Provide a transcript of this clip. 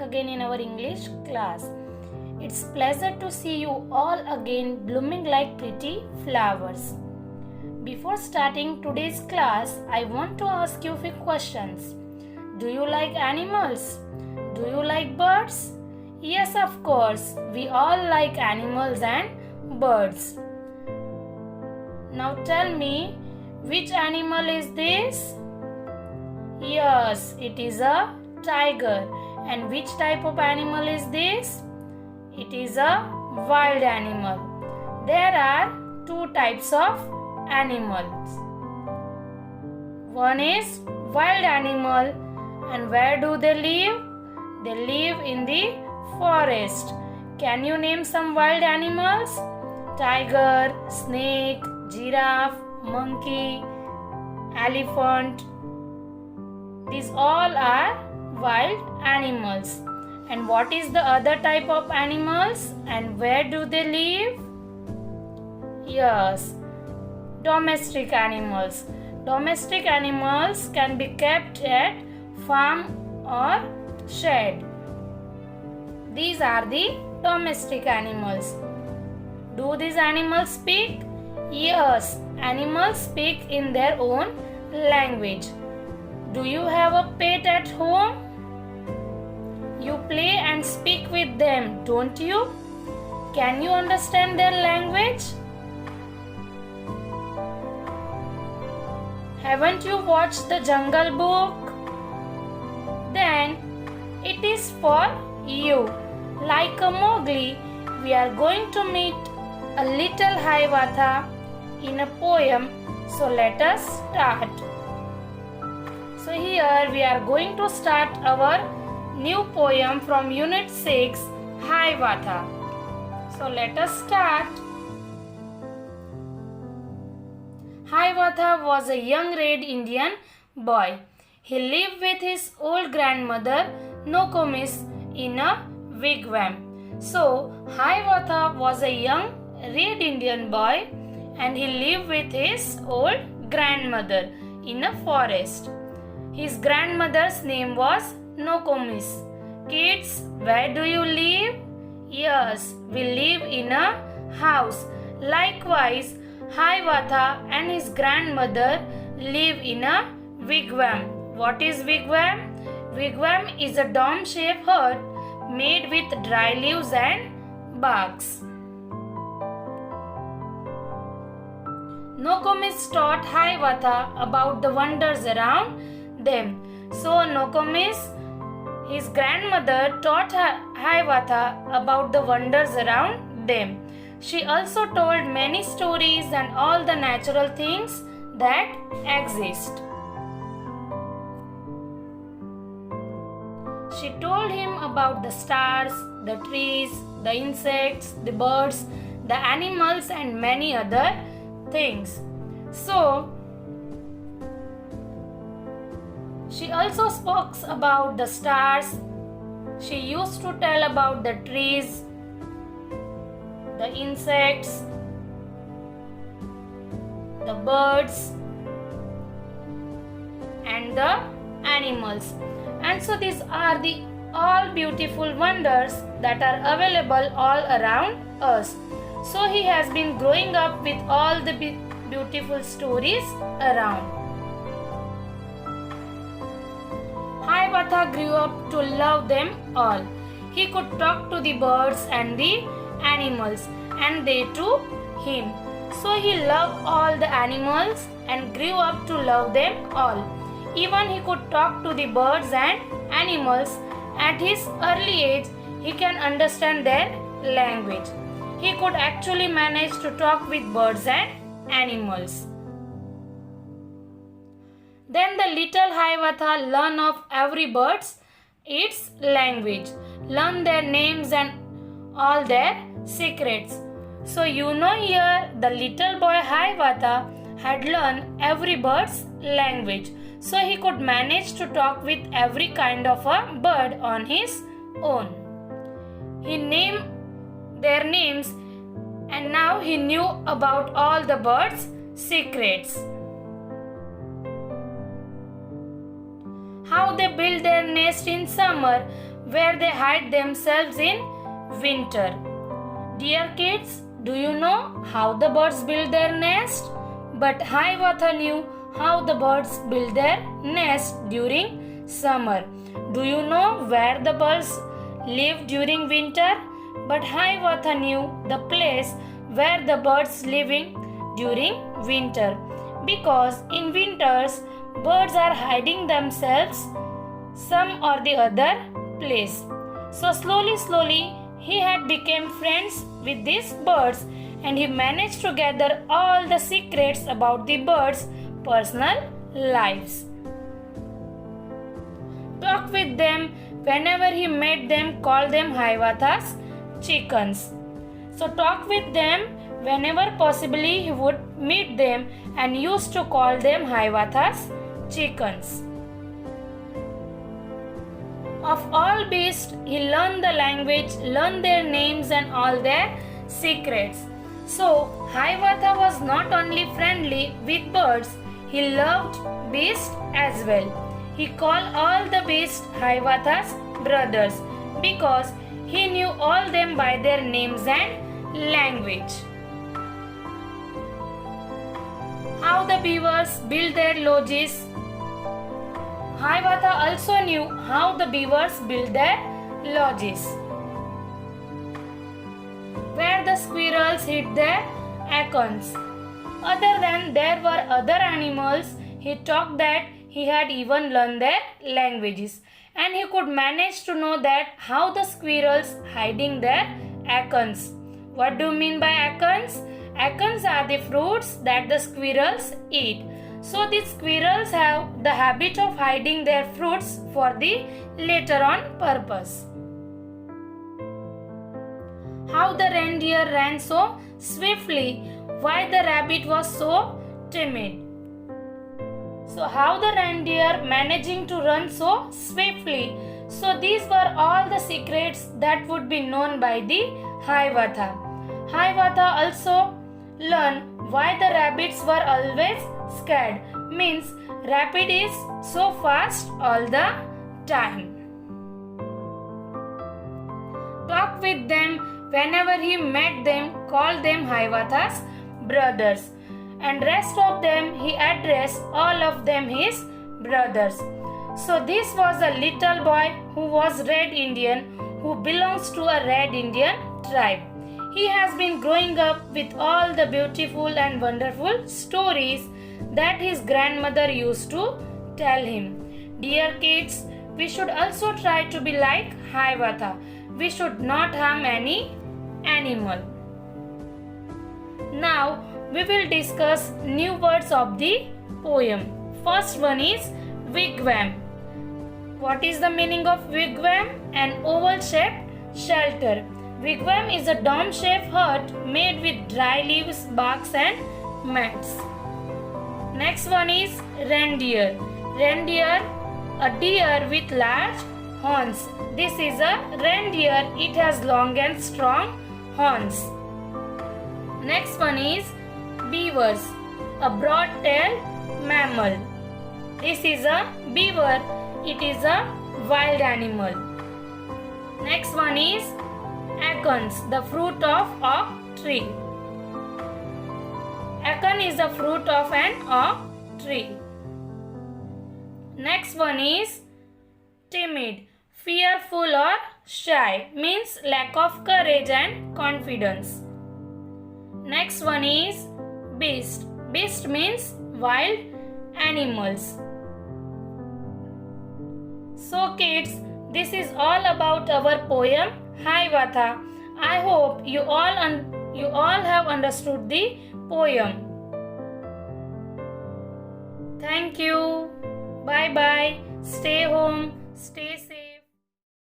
again in our English class. It's pleasure to see you all again blooming like pretty flowers. Before starting today's class, I want to ask you a few questions. Do you like animals? Do you like birds? Yes, of course, we all like animals and birds. Now tell me, which animal is this? Yes, it is a tiger. And which type of animal is this? It is a wild animal. There are two types of animals. One is wild animal, and where do they live? They live in the forest. Can you name some wild animals? Tiger, snake, giraffe, monkey, elephant. These all are wild animals. And what is the other type of animals and where do they live? Yes, domestic animals. Domestic animals can be kept at farm or shed. These are the domestic animals. Do these animals speak? Yes, animals speak in their own language. Do you have a pet at home? You play and speak with them, don't you? Can you understand their language? Haven't you watched the Jungle Book? Then it is for you. Like a Mowgli, we are going to meet a little Hiawatha in a poem. So let us start. So here we are going to start our new poem from Unit 6, Hiawatha. So let us start. Hiawatha was a young red Indian boy. He lived with his old grandmother Nokomis in a wigwam. So Hiawatha was a young red Indian boy and he lived with his old grandmother in a forest. His grandmother's name was Nokomis. Kids, where do you live? Yes, we live in a house. Likewise, Hiawatha and his grandmother live in a wigwam. What is wigwam? Wigwam is a dome-shaped hut made with dry leaves and barks. Nokomis taught Hiawatha about the wonders around them. So Nokomis, his grandmother, taught Hiawatha about the wonders around them. She also told many stories and all the natural things that exist. She told him about the stars, the trees, the insects, the birds, the animals and many other things. So, she also spoke about the stars. She used to tell about the trees, the insects, the birds and the animals. And so these are the all beautiful wonders that are available all around us. So he has been growing up with all the beautiful stories around. Hiawatha grew up to love them all. He could talk to the birds and the animals and they to him. So he loved all the animals and grew up to love them all. Even he could talk to the birds and animals. At his early age, he can understand their language. He could actually manage to talk with birds and animals. Then the little Hiawatha learned of every bird's its language, learn their names and all their secrets. So you know here the little boy Hiawatha had learned every bird's language. So he could manage to talk with every kind of a bird on his own. He named their names and now he knew about all the birds' secrets. How they build their nest in summer, where they hide themselves in winter. Dear kids, do you know how the birds build their nest? But Hiawatha knew how the birds build their nest during summer. Do you know where the birds live during winter? But Hiawatha knew the place where the birds living during winter, because in winters birds are hiding themselves some or the other place. So slowly he had become friends with these birds, and he managed to gather all the secrets about the birds' personal lives. Talk with them whenever he met them, call them Hiawatha's chickens. So talk with them whenever possibly he would meet them and used to call them Hiawatha's chickens. Of all beasts, he learned the language, learned their names and all their secrets. So Hiawatha was not only friendly with birds, he loved beasts as well. He called all the beasts Hiawatha's brothers because he knew all them by their names and language. How the beavers build their lodges. Hiawatha also knew how the beavers build their lodges. Where the squirrels hid their acorns. Other than there were other animals, he talked that he had even learned their languages, and he could manage to know that how the squirrels hiding their acorns. What do you mean by acorns? Acorns are the fruits that the squirrels eat. So these squirrels have the habit of hiding their fruits for the later on purpose. How the reindeer ran so swiftly, why the rabbit was so timid. So how the reindeer managing to run so swiftly. So these were all the secrets that would be known by the Hiawatha. Hiawatha also learned why the rabbits were always scared. Means rabbit is so fast all the time. Talk with them whenever he met them, called them Hiawatha's brothers, and rest of them he addressed all of them his brothers. So this was a little boy who was Red Indian, who belongs to a Red Indian tribe. He has been growing up with all the beautiful and wonderful stories that his grandmother used to tell him. Dear kids, we should also try to be like Hiawatha. We should not harm any animal. Now we will discuss new words of the poem. First one is wigwam. What is the meaning of wigwam? An oval-shaped shelter. Wigwam is a dome-shaped hut made with dry leaves, barks and mats. Next one is reindeer. Reindeer, a deer with large horns. This is a reindeer. It has long and strong horns. Next one is beavers, a broad-tailed mammal. This is a beaver. It is a wild animal. Next one is acorns, the fruit of oak tree. Acorn is the fruit of an oak tree. Next one is timid, fearful or shy, means lack of courage and confidence. Next one is beast. Beast means wild animals. So kids, this is all about our poem Hiawatha. I hope you all have understood the poem. Thank you. Bye bye. Stay home. Stay safe.